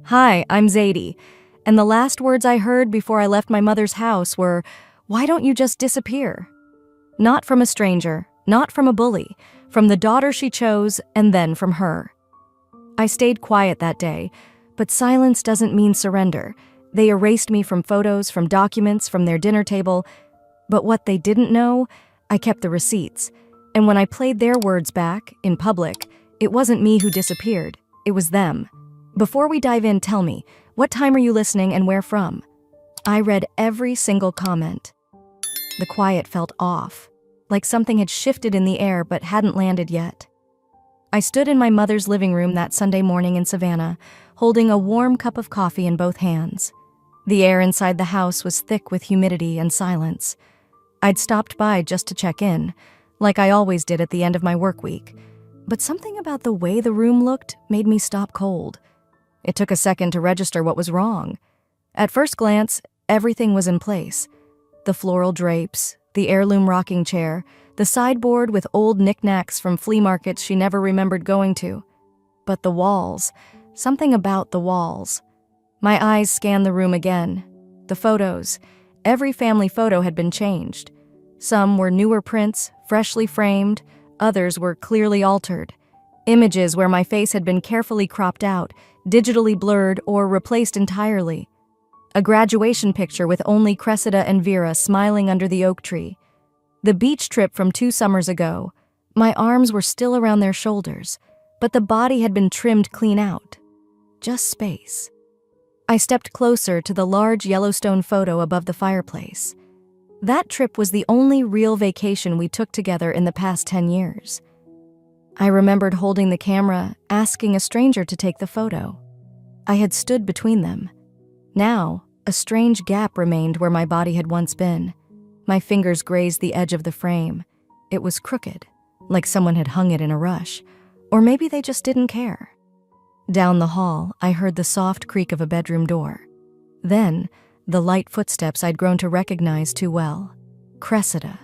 Hi, I'm Zadie, and the last words I heard before I left my mother's house were, "Why don't you just disappear?" Not from a stranger, not from a bully, from the daughter she chose, and then from her. I stayed quiet that day, but silence doesn't mean surrender. They erased me from photos, from documents, from their dinner table. But what they didn't know, I kept the receipts. And when I played their words back, in public, it wasn't me who disappeared. It was them. Before we dive in, tell me, what time are you listening and where from? I read every single comment. The quiet felt off, like something had shifted in the air but hadn't landed yet. I stood in my mother's living room that Sunday morning in Savannah, holding a warm cup of coffee in both hands. The air inside the house was thick with humidity and silence. I'd stopped by just to check in, like I always did at the end of my work week. But something about the way the room looked made me stop cold. It took a second to register what was wrong. At first glance, everything was in place. The floral drapes, the heirloom rocking chair, the sideboard with old knickknacks from flea markets she never remembered going to. But the walls, something about the walls. My eyes scanned the room again. The photos, every family photo had been changed. Some were newer prints, freshly framed, others were clearly altered. Images where my face had been carefully cropped out, digitally blurred, or replaced entirely. A graduation picture with only Cressida and Vera smiling under the oak tree. The beach trip from 2 summers ago. My arms were still around their shoulders, but the body had been trimmed clean out. Just space. I stepped closer to the large Yellowstone photo above the fireplace. That trip was the only real vacation we took together in the past 10 years. I remembered holding the camera, asking a stranger to take the photo. I had stood between them. Now, a strange gap remained where my body had once been. My fingers grazed the edge of the frame. It was crooked, like someone had hung it in a rush, or maybe they just didn't care. Down the hall, I heard the soft creak of a bedroom door. Then, the light footsteps I'd grown to recognize too well. Cressida.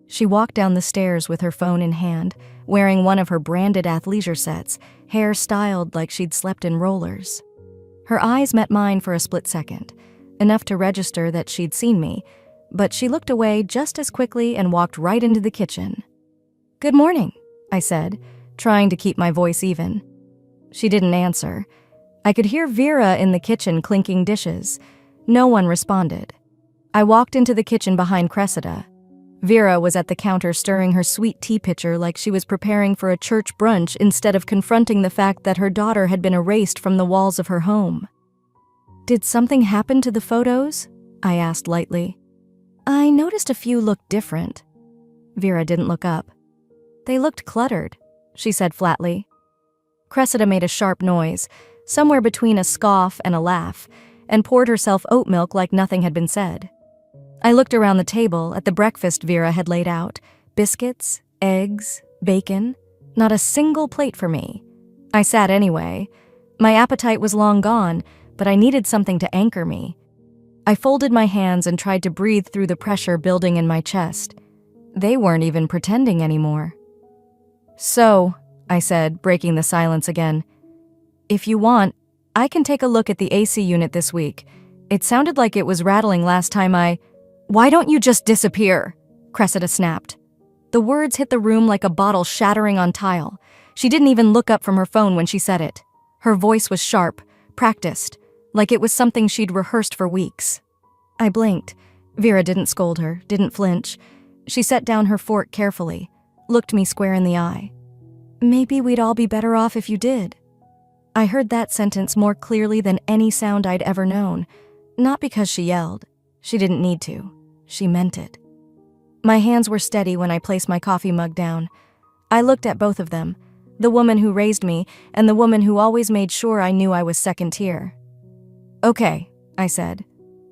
She walked down the stairs with her phone in hand, wearing one of her branded athleisure sets, hair styled like she'd slept in rollers. Her eyes met mine for a split second, enough to register that she'd seen me, but she looked away just as quickly and walked right into the kitchen. "Good morning," I said, trying to keep my voice even. She didn't answer. I could hear Vera in the kitchen clinking dishes. No one responded. I walked into the kitchen behind Cressida. Vera was at the counter stirring her sweet tea pitcher like she was preparing for a church brunch instead of confronting the fact that her daughter had been erased from the walls of her home. "Did something happen to the photos?" I asked lightly. "I noticed a few looked different." Vera didn't look up. "They looked cluttered," she said flatly. Cressida made a sharp noise, somewhere between a scoff and a laugh, and poured herself oat milk like nothing had been said. I looked around the table at the breakfast Vera had laid out. Biscuits, eggs, bacon. Not a single plate for me. I sat anyway. My appetite was long gone, but I needed something to anchor me. I folded my hands and tried to breathe through the pressure building in my chest. They weren't even pretending anymore. "So," I said, breaking the silence again, "if you want, I can take a look at the AC unit this week. It sounded like it was rattling last time I—" "Why don't you just disappear?" Cressida snapped. The words hit the room like a bottle shattering on tile. She didn't even look up from her phone when she said it. Her voice was sharp, practiced, like it was something she'd rehearsed for weeks. I blinked. Vera didn't scold her, didn't flinch. She set down her fork carefully, looked me square in the eye. "Maybe we'd all be better off if you did." I heard that sentence more clearly than any sound I'd ever known. Not because she yelled. She didn't need to. She meant it. My hands were steady when I placed my coffee mug down. I looked at both of them, the woman who raised me and the woman who always made sure I knew I was second tier. "Okay," I said.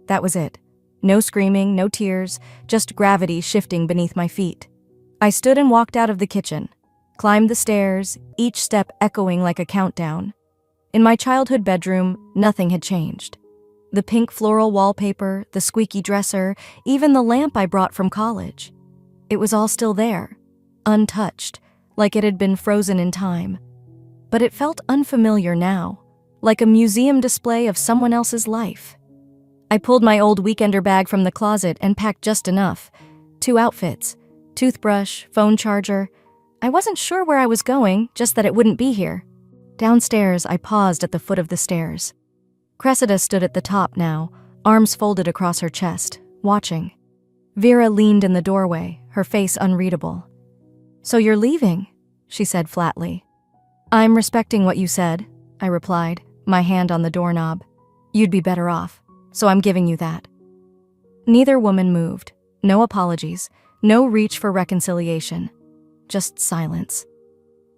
That was it. No screaming, no tears, just gravity shifting beneath my feet. I stood and walked out of the kitchen, climbed the stairs, each step echoing like a countdown. In my childhood bedroom, nothing had changed. The pink floral wallpaper, the squeaky dresser, even the lamp I brought from college. It was all still there, untouched, like it had been frozen in time. But it felt unfamiliar now, like a museum display of someone else's life. I pulled my old weekender bag from the closet and packed just enough. 2 outfits, toothbrush, phone charger. I wasn't sure where I was going, just that it wouldn't be here. Downstairs, I paused at the foot of the stairs. Cressida stood at the top now, arms folded across her chest, watching. Vera leaned in the doorway, her face unreadable. "So you're leaving," she said flatly. "I'm respecting what you said," I replied, my hand on the doorknob. "You'd be better off, so I'm giving you that." Neither woman moved. No apologies, no reach for reconciliation. Just silence.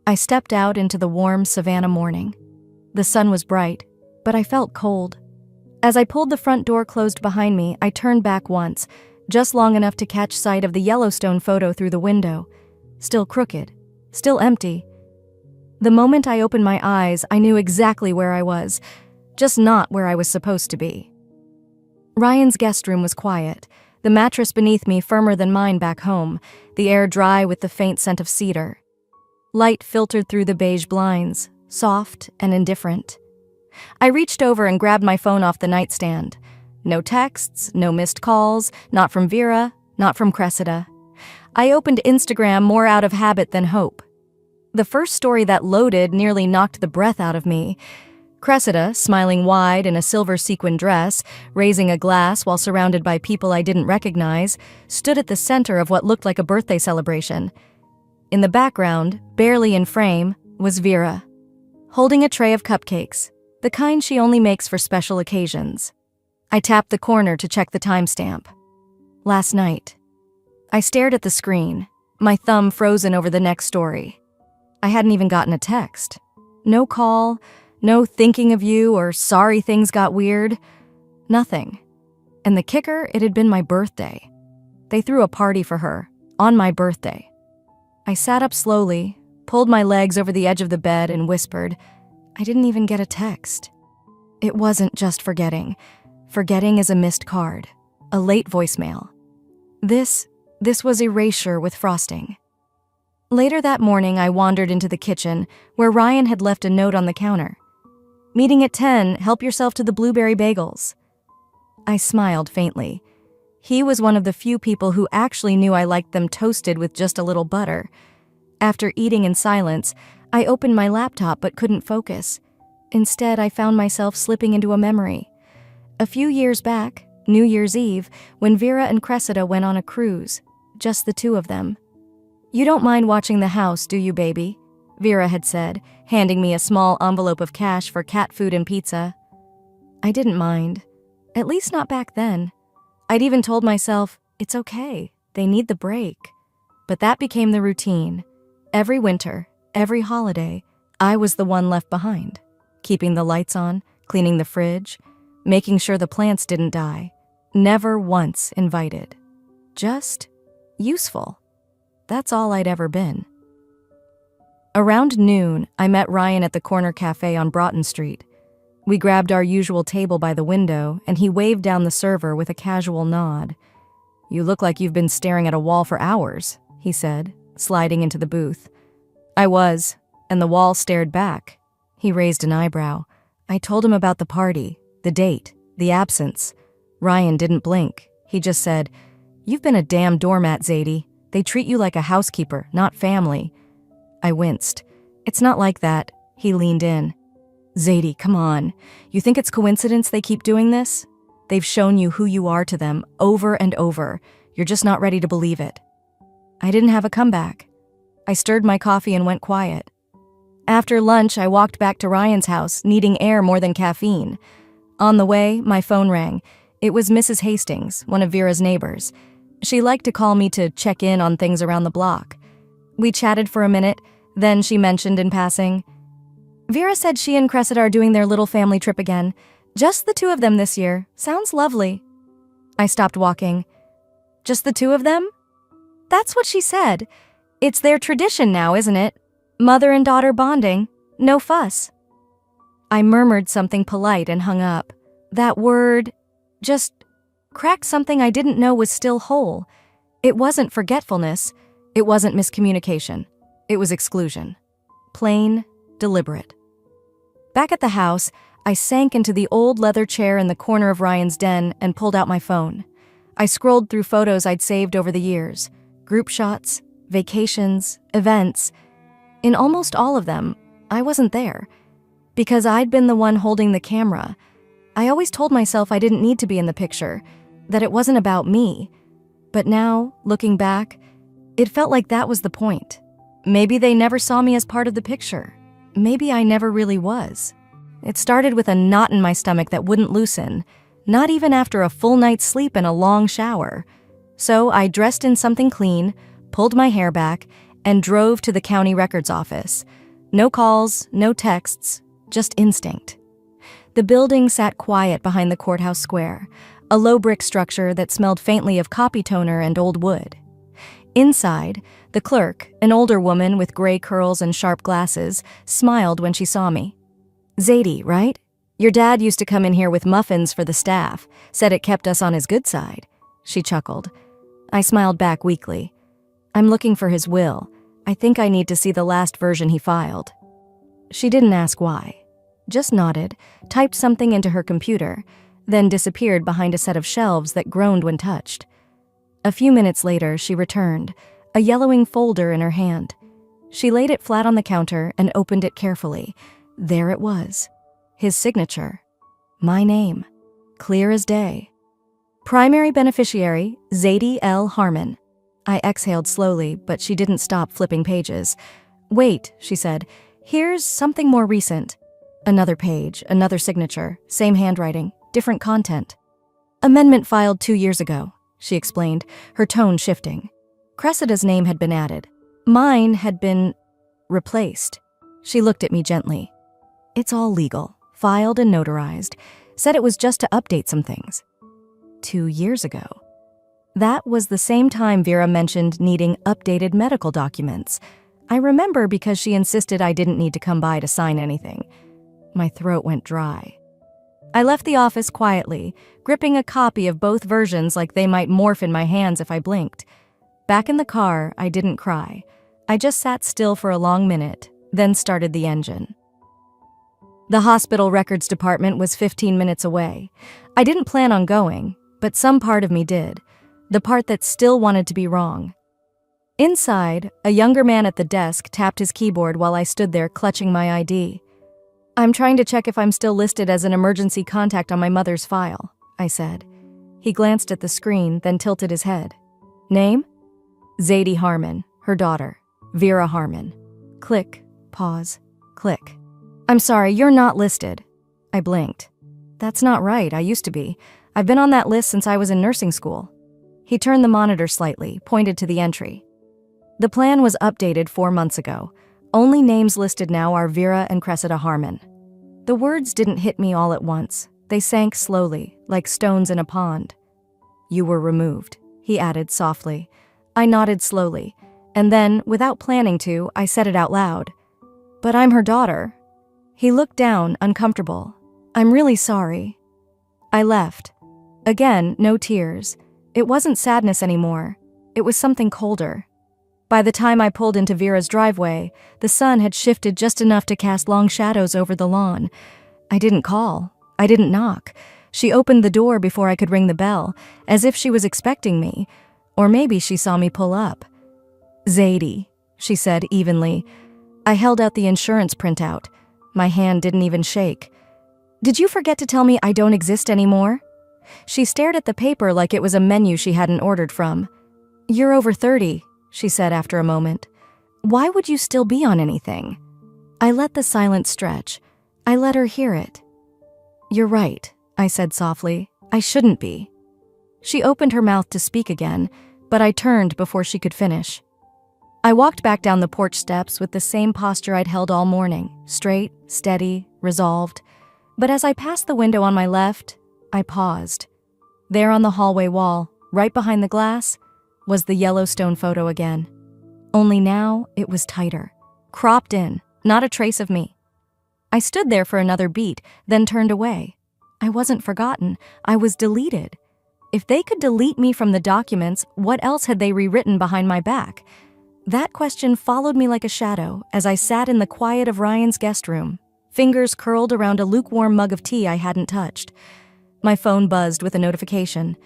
I stepped out into the warm Savannah morning. The sun was bright, but I felt cold. As I pulled the front door closed behind me, I turned back once, just long enough to catch sight of the Yellowstone photo through the window. Still crooked, still empty. The moment I opened my eyes, I knew exactly where I was, just not where I was supposed to be. Ryan's guest room was quiet, the mattress beneath me firmer than mine back home, the air dry with the faint scent of cedar. Light filtered through the beige blinds, soft and indifferent. I reached over and grabbed my phone off the nightstand. No texts, no missed calls, not from Vera, not from Cressida. I opened Instagram more out of habit than hope. The first story that loaded nearly knocked the breath out of me. Cressida, smiling wide in a silver sequin dress, raising a glass while surrounded by people I didn't recognize, stood at the center of what looked like a birthday celebration. In the background, barely in frame, was Vera, holding a tray of cupcakes, the kind she only makes for special occasions. I tapped the corner to check the timestamp. Last night. I stared at the screen, my thumb frozen over the next story. I hadn't even gotten a text. No call, no thinking of you or sorry things got weird. Nothing. And the kicker, it had been my birthday. They threw a party for her, on my birthday. I sat up slowly, pulled my legs over the edge of the bed and whispered, I didn't even get a text. It wasn't just forgetting. Forgetting is a missed card, a late voicemail. This was erasure with frosting. Later that morning, I wandered into the kitchen, where Ryan had left a note on the counter. Meeting at 10, help yourself to the blueberry bagels. I smiled faintly. He was one of the few people who actually knew I liked them toasted with just a little butter. After eating in silence, I opened my laptop but couldn't focus. Instead, I found myself slipping into a memory. A few years back, New Year's Eve, when Vera and Cressida went on a cruise, just the two of them. "You don't mind watching the house, do you, baby?" Vera had said, handing me a small envelope of cash for cat food and pizza. I didn't mind. At least not back then. I'd even told myself, it's okay, they need the break. But that became the routine. Every winter, every holiday, I was the one left behind. Keeping the lights on, cleaning the fridge, making sure the plants didn't die. Never once invited. Just useful. That's all I'd ever been. Around noon, I met Ryan at the corner cafe on Broughton Street. We grabbed our usual table by the window, and he waved down the server with a casual nod. "You look like you've been staring at a wall for hours," he said, sliding into the booth. I was, and the wall stared back. He raised an eyebrow. I told him about the party, the date, the absence. Ryan didn't blink. He just said, "You've been a damn doormat, Zadie. They treat you like a housekeeper, not family." I winced. "It's not like that." He leaned in. "Zadie, come on. You think it's coincidence they keep doing this? They've shown you who you are to them over and over. You're just not ready to believe it." I didn't have a comeback. I stirred my coffee and went quiet. After lunch, I walked back to Ryan's house, needing air more than caffeine. On the way, my phone rang. It was Mrs. Hastings, one of Vera's neighbors. She liked to call me to check in on things around the block. We chatted for a minute, then she mentioned in passing, "Vera said she and Cressida are doing their little family trip again. Just the two of them this year. Sounds lovely." I stopped walking. "Just the two of them?" "That's what she said. It's their tradition now, isn't it? Mother and daughter bonding. No fuss." I murmured something polite and hung up. That word just cracked something I didn't know was still whole. It wasn't forgetfulness. It wasn't miscommunication. It was exclusion. Plain, deliberate. Back at the house, I sank into the old leather chair in the corner of Ryan's den and pulled out my phone. I scrolled through photos I'd saved over the years. Group shots, vacations, events. In almost all of them, I wasn't there. Because I'd been the one holding the camera. I always told myself I didn't need to be in the picture, that it wasn't about me. But now, looking back, it felt like that was the point. Maybe they never saw me as part of the picture. Maybe I never really was. It started with a knot in my stomach that wouldn't loosen, not even after a full night's sleep and a long shower. So I dressed in something clean, pulled my hair back, and drove to the county records office. No calls, no texts, just instinct. The building sat quiet behind the courthouse square, a low brick structure that smelled faintly of copy toner and old wood. Inside, the clerk, an older woman with gray curls and sharp glasses, smiled when she saw me. "Zadie, right? Your dad used to come in here with muffins for the staff, said it kept us on his good side." She chuckled. I smiled back weakly. "I'm looking for his will. I think I need to see the last version he filed." She didn't ask why. Just nodded, typed something into her computer, then disappeared behind a set of shelves that groaned when touched. A few minutes later, she returned, a yellowing folder in her hand. She laid it flat on the counter and opened it carefully. There it was. His signature. My name. Clear as day. Primary beneficiary, Zadie L. Harmon. I exhaled slowly, but she didn't stop flipping pages. "Wait," she said. "Here's something more recent." Another page, another signature, same handwriting, different content. "Amendment filed 2 years ago," she explained, her tone shifting. Cressida's name had been added. Mine had been replaced. She looked at me gently. "It's all legal, filed and notarized. Said it was just to update some things." 2 years ago. That was the same time Vera mentioned needing updated medical documents. I remember because she insisted I didn't need to come by to sign anything. My throat went dry. I left the office quietly, gripping a copy of both versions like they might morph in my hands if I blinked. Back in the car, I didn't cry. I just sat still for a long minute, then started the engine. The hospital records department was 15 minutes away. I didn't plan on going, but some part of me did, the part that still wanted to be wrong. Inside, a younger man at the desk tapped his keyboard while I stood there clutching my ID. "I'm trying to check if I'm still listed as an emergency contact on my mother's file," I said. He glanced at the screen, then tilted his head. "Name?" "Zadie Harmon, her daughter, Vera Harmon." Click, pause, click. "I'm sorry, you're not listed." I blinked. "That's not right, I used to be. I've been on that list since I was in nursing school." He turned the monitor slightly, pointed to the entry. "The plan was updated 4 months ago. Only names listed now are Vera and Cressida Harmon." The words didn't hit me all at once. They sank slowly, like stones in a pond. "You were removed," he added softly. I nodded slowly, and then, without planning to, I said it out loud. "But I'm her daughter." He looked down, uncomfortable. "I'm really sorry." I left. Again, no tears. It wasn't sadness anymore. It was something colder. By the time I pulled into Vera's driveway, the sun had shifted just enough to cast long shadows over the lawn. I didn't call. I didn't knock. She opened the door before I could ring the bell, as if she was expecting me. Or maybe she saw me pull up. "Zadie," she said evenly. I held out the insurance printout. My hand didn't even shake. "Did you forget to tell me I don't exist anymore?" She stared at the paper like it was a menu she hadn't ordered from. "You're over 30, she said after a moment. "Why would you still be on anything?" I let the silence stretch. I let her hear it. "You're right," I said softly. "I shouldn't be." She opened her mouth to speak again, but I turned before she could finish. I walked back down the porch steps with the same posture I'd held all morning, straight, steady, resolved. But as I passed the window on my left, I paused. There on the hallway wall, right behind the glass, was the Yellowstone photo again. Only now it was tighter, cropped in, not a trace of me. I stood there for another beat, then turned away. I wasn't forgotten. I was deleted. If they could delete me from the documents, what else had they rewritten behind my back? That question followed me like a shadow as I sat in the quiet of Ryan's guest room, fingers curled around a lukewarm mug of tea I hadn't touched. My phone buzzed with a notification.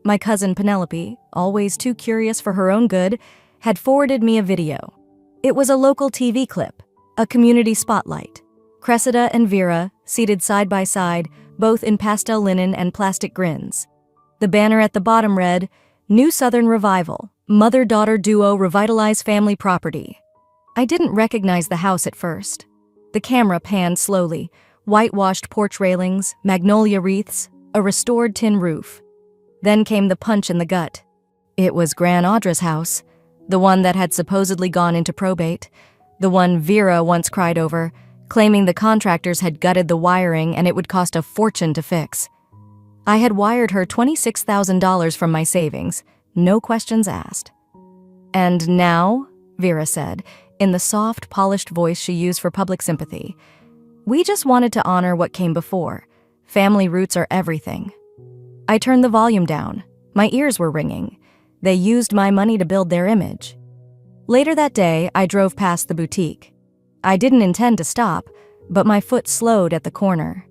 My cousin Penelope, always too curious for her own good, had forwarded me a video. It was a local TV clip, a community spotlight. Cressida and Vera, seated side by side, both in pastel linen and plastic grins. The banner at the bottom read, "New Southern Revival, Mother-Daughter Duo Revitalize Family Property." I didn't recognize the house at first. The camera panned slowly, whitewashed porch railings, magnolia wreaths, a restored tin roof. Then came the punch in the gut. It was Gran Audra's house, the one that had supposedly gone into probate, the one Vera once cried over, claiming the contractors had gutted the wiring and it would cost a fortune to fix. I had wired her $26,000 from my savings, no questions asked. "And now," Vera said, in the soft, polished voice she used for public sympathy, "we just wanted to honor what came before. Family roots are everything." I turned the volume down. My ears were ringing. They used my money to build their image. Later that day, I drove past the boutique. I didn't intend to stop, but my foot slowed at the corner.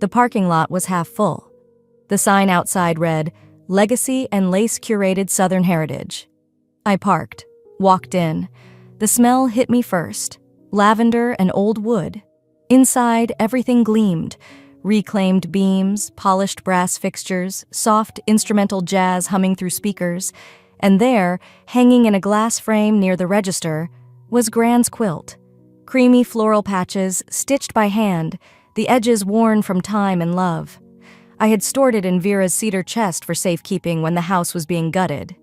The parking lot was half full. The sign outside read, "Legacy and Lace-Curated Southern Heritage." I parked, walked in. The smell hit me first, lavender and old wood. Inside, everything gleamed. Reclaimed beams, polished brass fixtures, soft instrumental jazz humming through speakers, and there, hanging in a glass frame near the register, was Gran's quilt. Creamy floral patches, stitched by hand, the edges worn from time and love. I had stored it in Vera's cedar chest for safekeeping when the house was being gutted.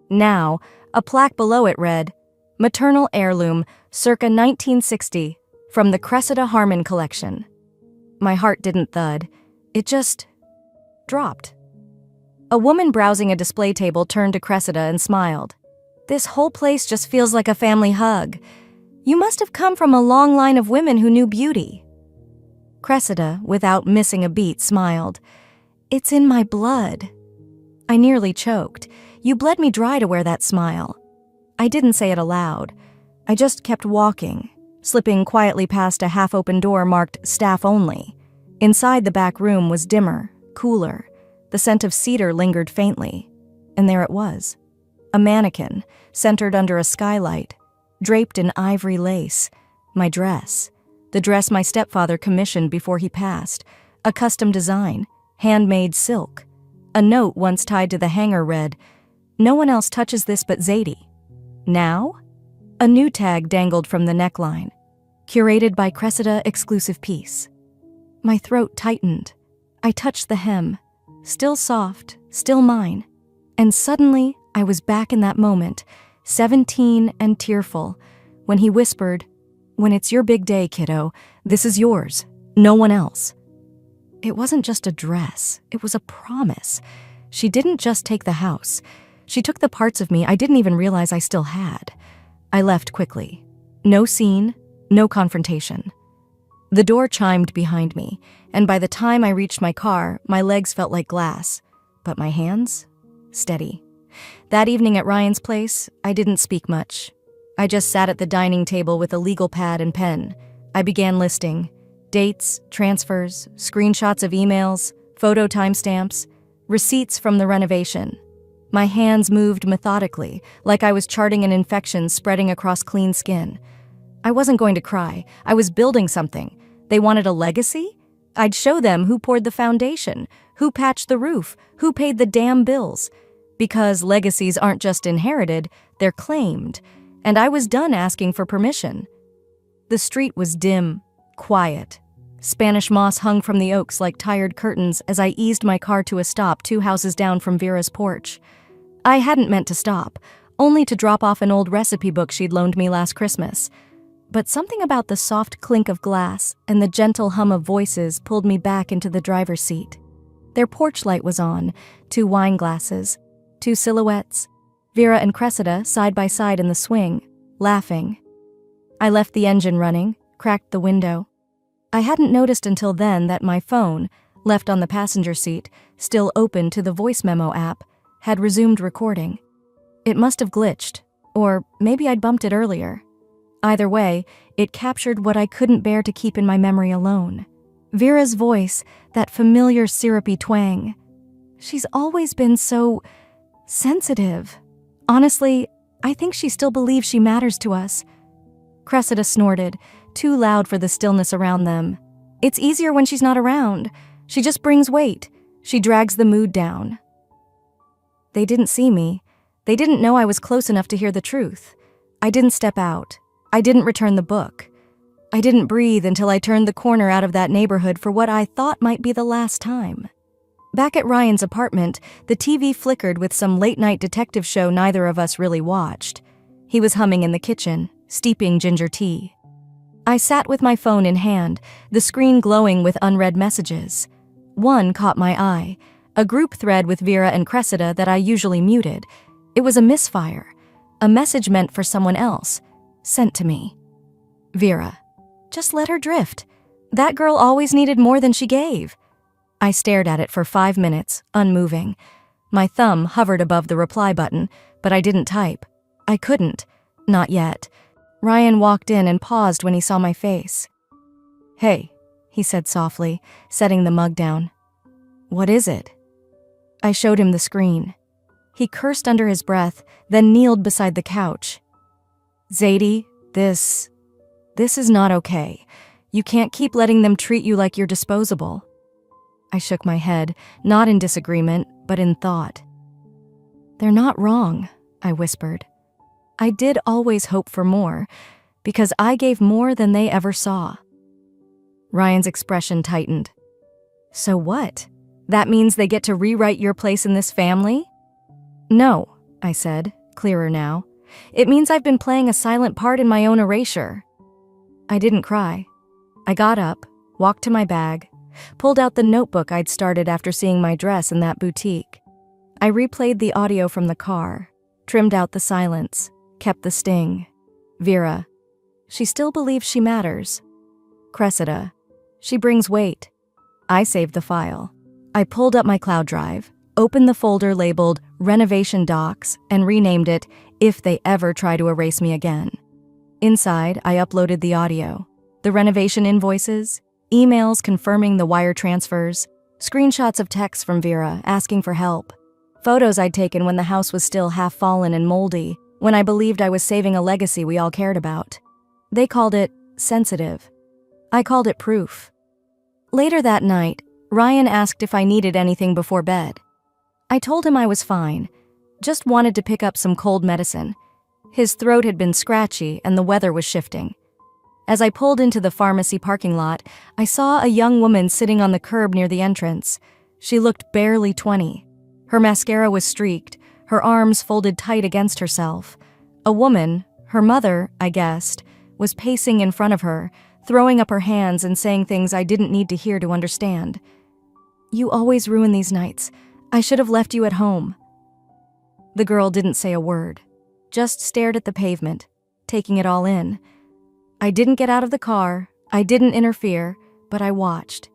Now, a plaque below it read, "Maternal Heirloom, circa 1960, from the Cressida Harmon Collection." My heart didn't thud. It just dropped. A woman browsing a display table turned to Cressida and smiled. "This whole place just feels like a family hug. You must have come from a long line of women who knew beauty." Cressida, without missing a beat, smiled. "It's in my blood." I nearly choked. You bled me dry to wear that smile. I didn't say it aloud. I just kept walking, slipping quietly past a half-open door marked "Staff Only." Inside, the back room was dimmer, cooler. The scent of cedar lingered faintly. And there it was. A mannequin, centered under a skylight, draped in ivory lace. My dress. The dress my stepfather commissioned before he passed. A custom design, handmade silk. A note once tied to the hanger read, "No one else touches this but Zadie." Now? A new tag dangled from the neckline. "Curated by Cressida Exclusive Piece." My throat tightened. I touched the hem. Still soft, still mine. And suddenly, I was back in that moment, 17 and tearful, when he whispered, "When it's your big day, kiddo, this is yours, no one else." It wasn't just a dress, it was a promise. She didn't just take the house. She took the parts of me I didn't even realize I still had. I left quickly. No scene, no confrontation. The door chimed behind me, and by the time I reached my car, my legs felt like glass, but my hands? Steady. That evening at Ryan's place, I didn't speak much. I just sat at the dining table with a legal pad and pen. I began listing dates, transfers, screenshots of emails, photo timestamps, receipts from the renovation. My hands moved methodically, like I was charting an infection spreading across clean skin. I wasn't going to cry. I was building something. They wanted a legacy? I'd show them who poured the foundation, who patched the roof, who paid the damn bills. Because legacies aren't just inherited, they're claimed. And I was done asking for permission. The street was dim, quiet. Spanish moss hung from the oaks like tired curtains as I eased my car to a stop 2 houses down from Vera's porch. I hadn't meant to stop, only to drop off an old recipe book she'd loaned me last Christmas. But something about the soft clink of glass and the gentle hum of voices pulled me back into the driver's seat. Their porch light was on, 2 wine glasses, 2 silhouettes, Vera and Cressida side by side in the swing, laughing. I left the engine running, cracked the window. I hadn't noticed until then that my phone, left on the passenger seat, still open to the voice memo app, had resumed recording. It must have glitched, or maybe I'd bumped it earlier. Either way, it captured what I couldn't bear to keep in my memory alone. Vera's voice, that familiar syrupy twang. She's always been so sensitive. Honestly, I think she still believes she matters to us. Cressida snorted, too loud for the stillness around them. It's easier when she's not around. She just brings weight. She drags the mood down. They didn't see me. They didn't know I was close enough to hear the truth. I didn't step out. I didn't return the book. I didn't breathe until I turned the corner out of that neighborhood for what I thought might be the last time. Back at Ryan's apartment, the TV flickered with some late-night detective show neither of us really watched. He was humming in the kitchen, steeping ginger tea. I sat with my phone in hand, the screen glowing with unread messages. One caught my eye, a group thread with Vera and Cressida that I usually muted. It was a misfire, a message meant for someone else, sent to me. Vera, just let her drift. That girl always needed more than she gave. I stared at it for 5 minutes, unmoving. My thumb hovered above the reply button, but I didn't type. I couldn't. Not yet. Ryan walked in and paused when he saw my face. "Hey," he said softly, setting the mug down. "What is it?" I showed him the screen. He cursed under his breath, then kneeled beside the couch. "Zadie, this is not okay. You can't keep letting them treat you like you're disposable." I shook my head, not in disagreement, but in thought. "They're not wrong," I whispered. "I did always hope for more, because I gave more than they ever saw." Ryan's expression tightened. "So what? That means they get to rewrite your place in this family?" "No," I said, clearer now. "It means I've been playing a silent part in my own erasure." I didn't cry. I got up, walked to my bag, pulled out the notebook I'd started after seeing my dress in that boutique. I replayed the audio from the car, trimmed out the silence, kept the sting. Vera, she still believes she matters. Cressida, she brings weight. I saved the file. I pulled up my cloud drive, opened the folder labeled Renovation Docs, and renamed it If They Ever Try to Erase Me Again. Inside, I uploaded the audio, the renovation invoices, emails confirming the wire transfers, screenshots of texts from Vera asking for help, photos I'd taken when the house was still half fallen and moldy, when I believed I was saving a legacy we all cared about. They called it sensitive. I called it proof. Later that night, Ryan asked if I needed anything before bed. I told him I was fine, just wanted to pick up some cold medicine. His throat had been scratchy and the weather was shifting. As I pulled into the pharmacy parking lot, I saw a young woman sitting on the curb near the entrance. She looked barely 20. Her mascara was streaked, her arms folded tight against herself. A woman, her mother, I guessed, was pacing in front of her, throwing up her hands and saying things I didn't need to hear to understand. "You always ruin these nights. I should have left you at home." The girl didn't say a word, just stared at the pavement, taking it all in. I didn't get out of the car, I didn't interfere, but I watched.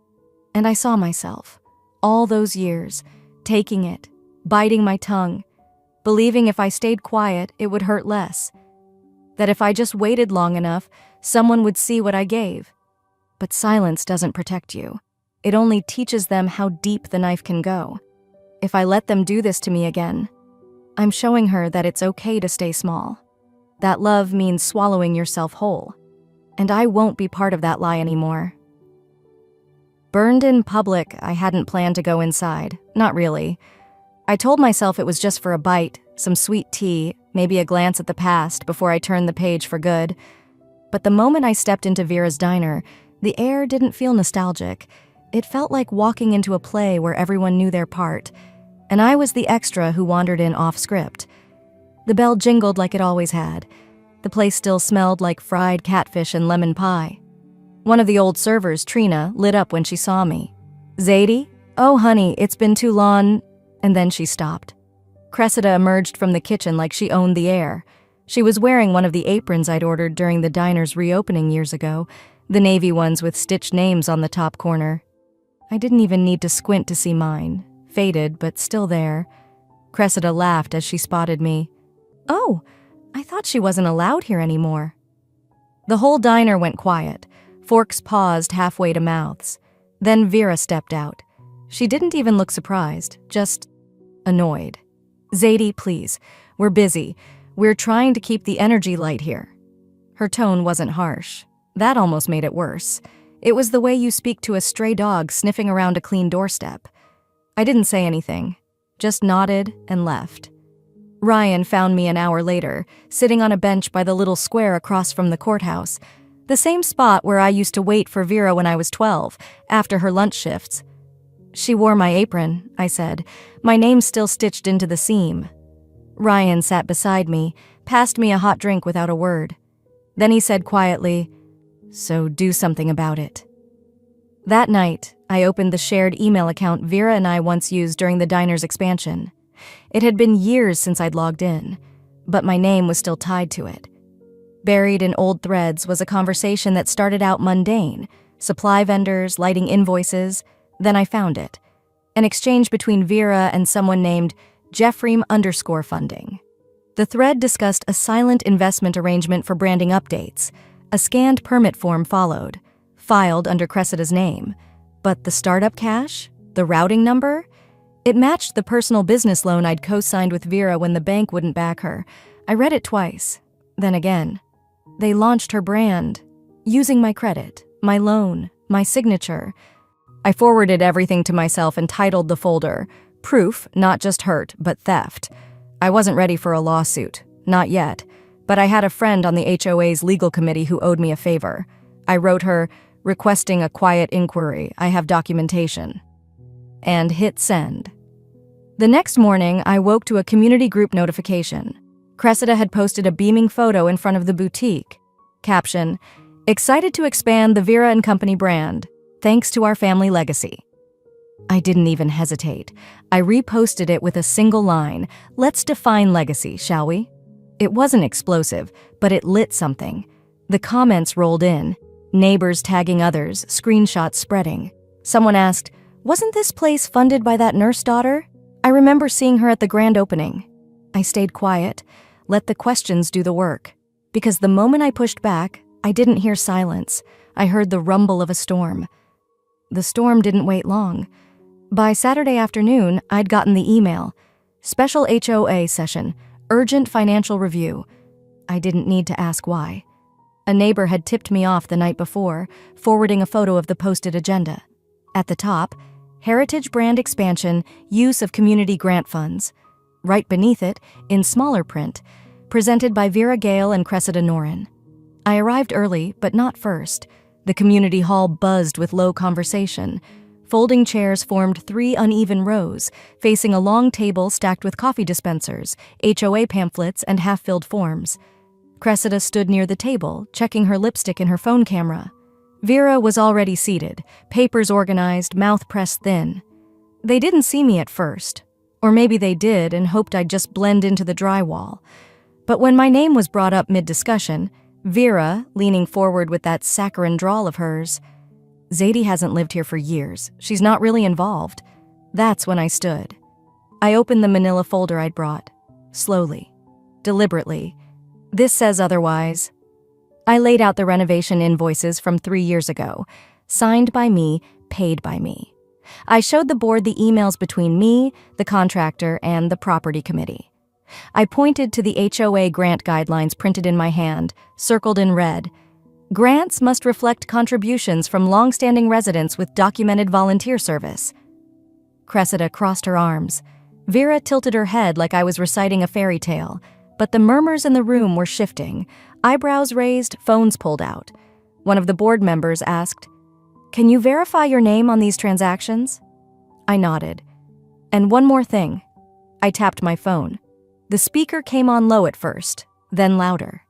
And I saw myself, all those years, taking it, biting my tongue, believing if I stayed quiet, it would hurt less. That if I just waited long enough, someone would see what I gave. But silence doesn't protect you. It only teaches them how deep the knife can go. If I let them do this to me again, I'm showing her that it's okay to stay small. That love means swallowing yourself whole. And I won't be part of that lie anymore. Burned in public, I hadn't planned to go inside. Not really. I told myself it was just for a bite, some sweet tea, maybe a glance at the past before I turned the page for good. But the moment I stepped into Vera's diner, the air didn't feel nostalgic. It felt like walking into a play where everyone knew their part, and I was the extra who wandered in off script. The bell jingled like it always had. The place still smelled like fried catfish and lemon pie. One of the old servers, Trina, lit up when she saw me. "Zadie? Oh, honey, it's been too long." And then she stopped. Cressida emerged from the kitchen like she owned the air. She was wearing one of the aprons I'd ordered during the diner's reopening years ago, the navy ones with stitched names on the top corner. I didn't even need to squint to see mine, faded but still there. Cressida laughed as she spotted me. "Oh, I thought she wasn't allowed here anymore." The whole diner went quiet. Forks paused halfway to mouths. Then Vera stepped out. She didn't even look surprised, just annoyed. "Zadie, please. We're busy. We're trying to keep the energy light here." Her tone wasn't harsh. That almost made it worse. It was the way you speak to a stray dog sniffing around a clean doorstep. I didn't say anything, just nodded and left. Ryan found me an hour later, sitting on a bench by the little square across from the courthouse, the same spot where I used to wait for Vera when I was 12, after her lunch shifts. "She wore my apron," I said, my name still stitched into the seam. Ryan sat beside me, passed me a hot drink without a word. Then he said quietly, "So do something about it." That night, I opened the shared email account Vera and I once used during the diner's expansion. It had been years since I'd logged in, but my name was still tied to it. Buried in old threads was a conversation that started out mundane, supply vendors, lighting invoices. Then I found it. An exchange between Vera and someone named Jeffrey_funding. The thread discussed a silent investment arrangement for branding updates. A scanned permit form followed, filed under Cressida's name. But the startup cash? The routing number? It matched the personal business loan I'd co-signed with Vera when the bank wouldn't back her. I read it twice. Then again. They launched her brand, using my credit, my loan, my signature. I forwarded everything to myself and titled the folder, "Proof, not just hurt, but theft." I wasn't ready for a lawsuit, not yet, but I had a friend on the HOA's legal committee who owed me a favor. I wrote her, requesting a quiet inquiry, I have documentation, and hit send. The next morning, I woke to a community group notification. Cressida had posted a beaming photo in front of the boutique. Caption, "Excited to expand the Vera & Company brand, thanks to our family legacy." I didn't even hesitate. I reposted it with a single line, "Let's define legacy, shall we?" It wasn't explosive, but it lit something. The comments rolled in, neighbors tagging others, screenshots spreading. Someone asked, "Wasn't this place funded by that nurse daughter? I remember seeing her at the grand opening." I stayed quiet, let the questions do the work. Because the moment I pushed back, I didn't hear silence. I heard the rumble of a storm. The storm didn't wait long. By Saturday afternoon, I'd gotten the email. Special HOA session, urgent financial review. I didn't need to ask why. A neighbor had tipped me off the night before, forwarding a photo of the posted agenda. At the top, Heritage Brand Expansion, Use of Community Grant Funds. Right beneath it, in smaller print, presented by Vera Gale and Cressida Norin. I arrived early, but not first. The community hall buzzed with low conversation. Folding chairs formed 3 uneven rows, facing a long table stacked with coffee dispensers, HOA pamphlets, and half-filled forms. Cressida stood near the table, checking her lipstick in her phone camera. Vera was already seated, papers organized, mouth pressed thin. They didn't see me at first. Or maybe they did and hoped I'd just blend into the drywall. But when my name was brought up mid-discussion, Vera, leaning forward with that saccharine drawl of hers, "Zadie hasn't lived here for years. She's not really involved." That's when I stood. I opened the manila folder I'd brought. Slowly. Deliberately. "This says otherwise." I laid out the renovation invoices from 3 years ago. Signed by me, paid by me. I showed the board the emails between me, the contractor, and the property committee. I pointed to the HOA grant guidelines printed in my hand, circled in red. Grants must reflect contributions from long-standing residents with documented volunteer service. Cressida crossed her arms. Vera tilted her head like I was reciting a fairy tale, but the murmurs in the room were shifting. Eyebrows raised, phones pulled out. One of the board members asked, "Can you verify your name on these transactions?" I nodded. "And one more thing." I tapped my phone. The speaker came on low at first, then louder.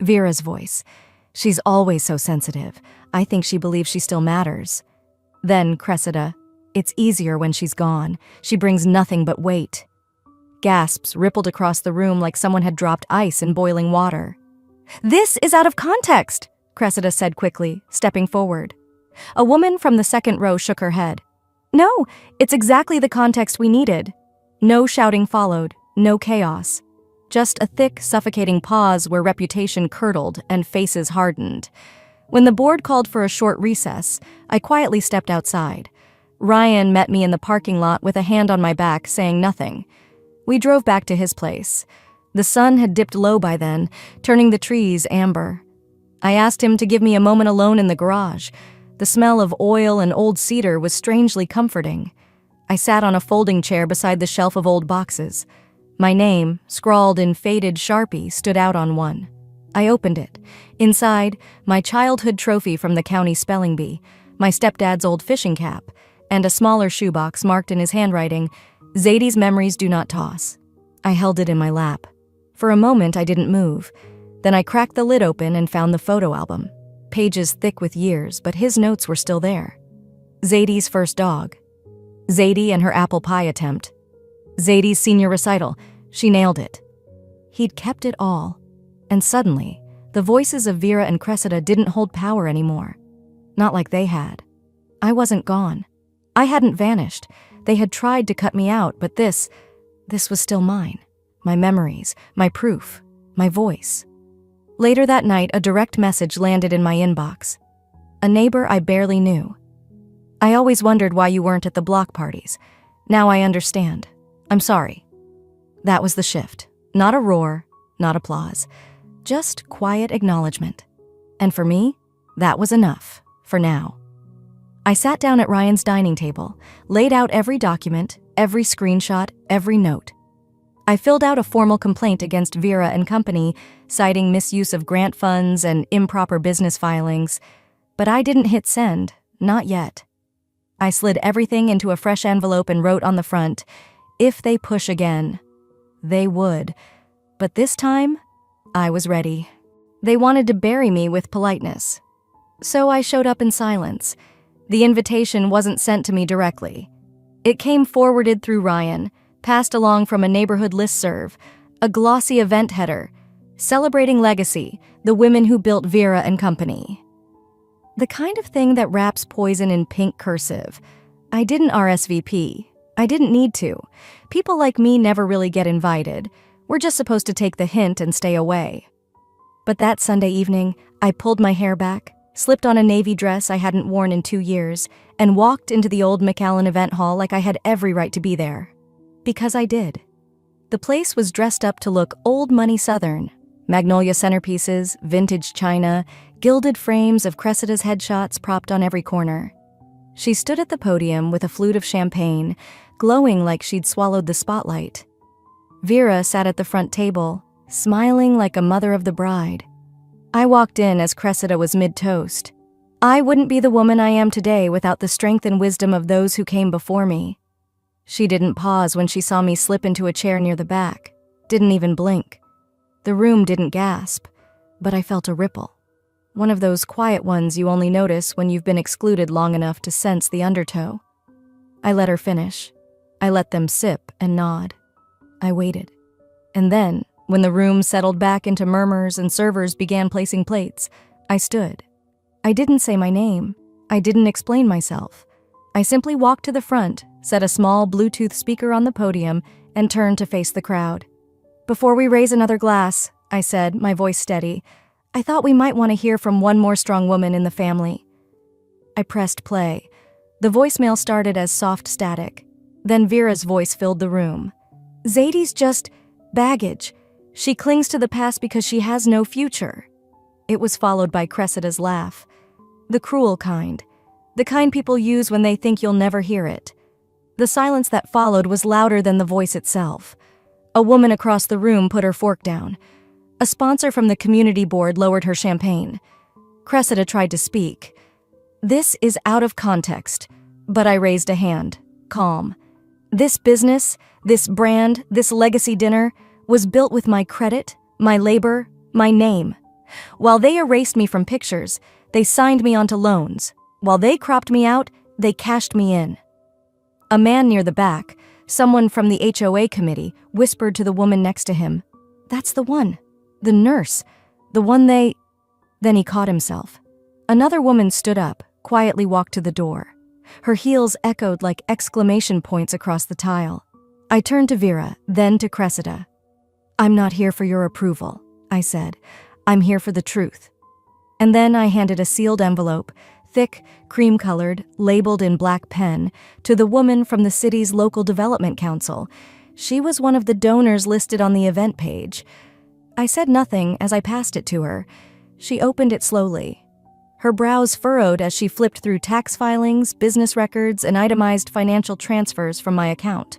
Vera's voice. "She's always so sensitive. I think she believes she still matters." Then Cressida. "It's easier when she's gone. She brings nothing but weight." Gasps rippled across the room like someone had dropped ice in boiling water. "This is out of context," Cressida said quickly, stepping forward. A woman from the second row shook her head. "No, it's exactly the context we needed." No shouting followed, no chaos. just a thick, suffocating pause where reputation curdled and faces hardened. When the board called for a short recess, I quietly stepped outside. Ryan met me in the parking lot with a hand on my back, saying nothing. We drove back to his place. The sun had dipped low by then, turning the trees amber. I asked him to give me a moment alone in the garage. The smell of oil and old cedar was strangely comforting. I sat on a folding chair beside the shelf of old boxes. My name, scrawled in faded Sharpie, stood out on one. I opened it. Inside, my childhood trophy from the county spelling bee, my stepdad's old fishing cap, and a smaller shoebox marked in his handwriting, "Zadie's memories do not toss." I held it in my lap. For a moment, I didn't move. Then I cracked the lid open and found the photo album. Pages thick with years, but his notes were still there. Zadie's first dog. Zadie and her apple pie attempt. Zadie's senior recital. She nailed it. He'd kept it all. And suddenly, the voices of Vera and Cressida didn't hold power anymore. Not like they had. I wasn't gone. I hadn't vanished. They had tried to cut me out, but this was still mine. My memories, my proof, my voice. Later that night, a direct message landed in my inbox. A neighbor I barely knew. "I always wondered why you weren't at the block parties. Now I understand. I'm sorry." That was the shift. Not a roar, not applause. Just quiet acknowledgement. And for me, that was enough, for now. I sat down at Ryan's dining table, laid out every document, every screenshot, every note. I filled out a formal complaint against Vera and company, citing misuse of grant funds and improper business filings, but I didn't hit send, not yet. I slid everything into a fresh envelope and wrote on the front, "If they push again." They would. But this time, I was ready. They wanted to bury me with politeness. So I showed up in silence. The invitation wasn't sent to me directly. It came forwarded through Ryan, passed along from a neighborhood listserv, a glossy event header, celebrating legacy, the women who built Vera and company. The kind of thing that wraps poison in pink cursive. I didn't RSVP. I didn't need to. People like me never really get invited. We're just supposed to take the hint and stay away. But that Sunday evening, I pulled my hair back, slipped on a navy dress I hadn't worn in 2 years, and walked into the old McAllen event hall like I had every right to be there. Because I did. The place was dressed up to look old money Southern. Magnolia centerpieces, vintage china, gilded frames of Cressida's headshots propped on every corner. She stood at the podium with a flute of champagne, glowing like she'd swallowed the spotlight. Vera sat at the front table, smiling like a mother of the bride. I walked in as Cressida was mid-toast. I wouldn't be the woman I am today without the strength and wisdom of those who came before me. She didn't pause when she saw me slip into a chair near the back, didn't even blink. The room didn't gasp, but I felt a ripple. One of those quiet ones you only notice when you've been excluded long enough to sense the undertow. I let her finish. I let them sip and nod. I waited. And then, when the room settled back into murmurs and servers began placing plates, I stood. I didn't say my name. I didn't explain myself. I simply walked to the front, set a small Bluetooth speaker on the podium, and turned to face the crowd. "Before we raise another glass," I said, my voice steady, "I thought we might want to hear from one more strong woman in the family." I pressed play. The voicemail started as soft static. Then Vera's voice filled the room. "Zadie's just baggage. She clings to the past because she has no future." It was followed by Cressida's laugh. The cruel kind. The kind people use when they think you'll never hear it. The silence that followed was louder than the voice itself. A woman across the room put her fork down. A sponsor from the community board lowered her champagne. Cressida tried to speak. "This is out of context," but I raised a hand, calm. "This business, this brand, this legacy dinner was built with my credit, my labor, my name. While they erased me from pictures, they signed me onto loans. While they cropped me out, they cashed me in." A man near the back, someone from the HOA committee, whispered to the woman next to him, "That's the one. The nurse. The one they—" Then he caught himself. Another woman stood up, quietly walked to the door. Her heels echoed like exclamation points across the tile. I turned to Vera, then to Cressida. "I'm not here for your approval," I said. "I'm here for the truth." And then I handed a sealed envelope, thick, cream-colored, labeled in black pen, to the woman from the city's local development council. She was one of the donors listed on the event page. I said nothing as I passed it to her. She opened it slowly. Her brows furrowed as she flipped through tax filings, business records, and itemized financial transfers from my account.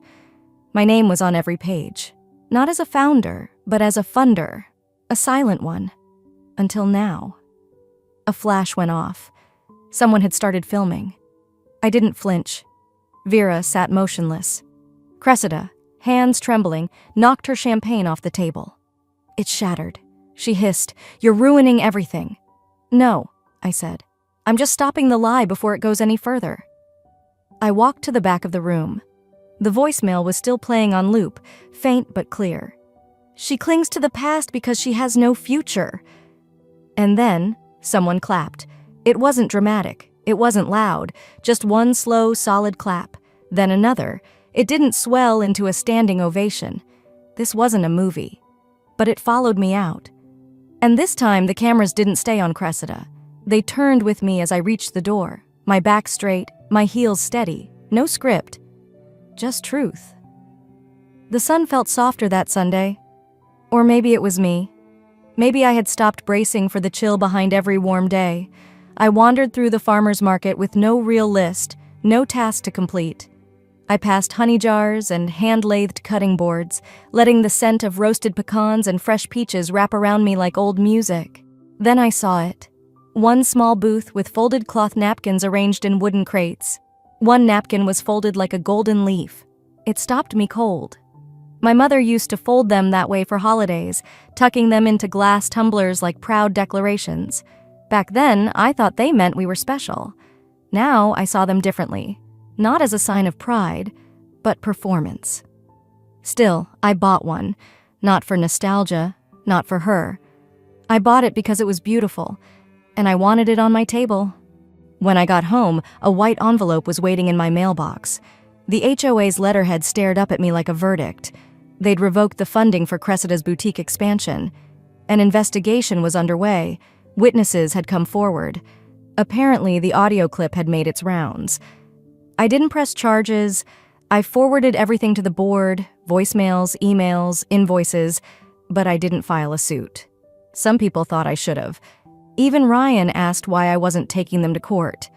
My name was on every page. Not as a founder, but as a funder. A silent one. Until now. A flash went off. Someone had started filming. I didn't flinch. Vera sat motionless. Cressida, hands trembling, knocked her champagne off the table. It shattered. She hissed, "You're ruining everything." "No," I said. "I'm just stopping the lie before it goes any further." I walked to the back of the room. The voicemail was still playing on loop, faint but clear. "She clings to the past because she has no future." And then someone clapped. It wasn't dramatic. It wasn't loud. Just one slow, solid clap. Then another. It didn't swell into a standing ovation. This wasn't a movie. But it followed me out. And this time, the cameras didn't stay on Cressida. They turned with me as I reached the door, my back straight, my heels steady, no script. Just truth. The sun felt softer that Sunday. Or maybe it was me. Maybe I had stopped bracing for the chill behind every warm day. I wandered through the farmer's market with no real list, no task to complete. I passed honey jars and hand-lathed cutting boards, letting the scent of roasted pecans and fresh peaches wrap around me like old music. Then I saw it. One small booth with folded cloth napkins arranged in wooden crates. One napkin was folded like a golden leaf. It stopped me cold. My mother used to fold them that way for holidays, tucking them into glass tumblers like proud declarations. Back then, I thought they meant we were special. Now I saw them differently. Not as a sign of pride, but performance. Still, I bought one. Not for nostalgia, not for her. I bought it because it was beautiful, and I wanted it on my table. When I got home, a white envelope was waiting in my mailbox. The HOA's letterhead stared up at me like a verdict. They'd revoked the funding for Cressida's boutique expansion. An investigation was underway. Witnesses had come forward. Apparently, the audio clip had made its rounds. I didn't press charges. I forwarded everything to the board, voicemails, emails, invoices, but I didn't file a suit. Some people thought I should have. Even Ryan asked why I wasn't taking them to court.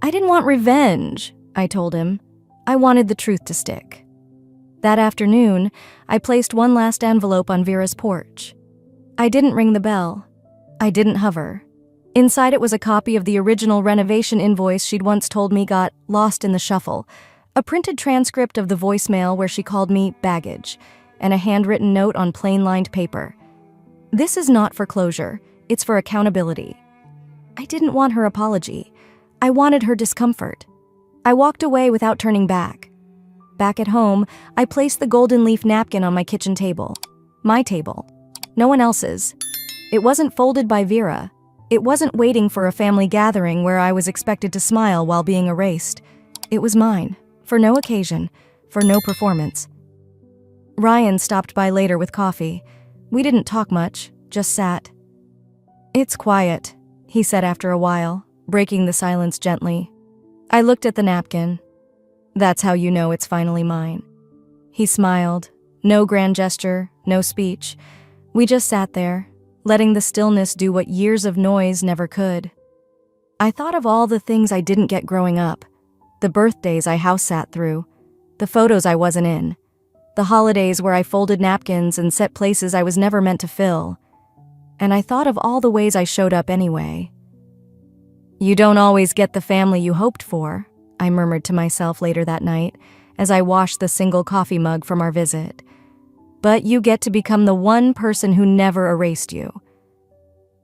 I didn't want revenge, I told him. I wanted the truth to stick. That afternoon, I placed one last envelope on Vera's porch. I didn't ring the bell. I didn't hover. Inside it was a copy of the original renovation invoice she'd once told me got lost in the shuffle, a printed transcript of the voicemail where she called me baggage, and a handwritten note on plain-lined paper. This is not for closure. It's for accountability. I didn't want her apology. I wanted her discomfort. I walked away without turning back. Back at home, I placed the golden leaf napkin on my kitchen table. My table. No one else's. It wasn't folded by Vera. It wasn't waiting for a family gathering where I was expected to smile while being erased. It was mine, for no occasion, for no performance. Ryan stopped by later with coffee. We didn't talk much, just sat. "It's quiet," he said after a while, breaking the silence gently. I looked at the napkin. "That's how you know it's finally mine." He smiled. No grand gesture, no speech. We just sat there, letting the stillness do what years of noise never could. I thought of all the things I didn't get growing up, the birthdays I house sat through, the photos I wasn't in, the holidays where I folded napkins and set places I was never meant to fill. And I thought of all the ways I showed up anyway. "You don't always get the family you hoped for," I murmured to myself later that night as I washed the single coffee mug from our visit. "But you get to become the one person who never erased you."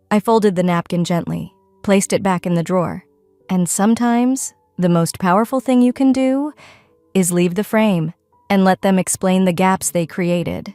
I folded the napkin gently, placed it back in the drawer. And sometimes, the most powerful thing you can do is leave the frame and let them explain the gaps they created.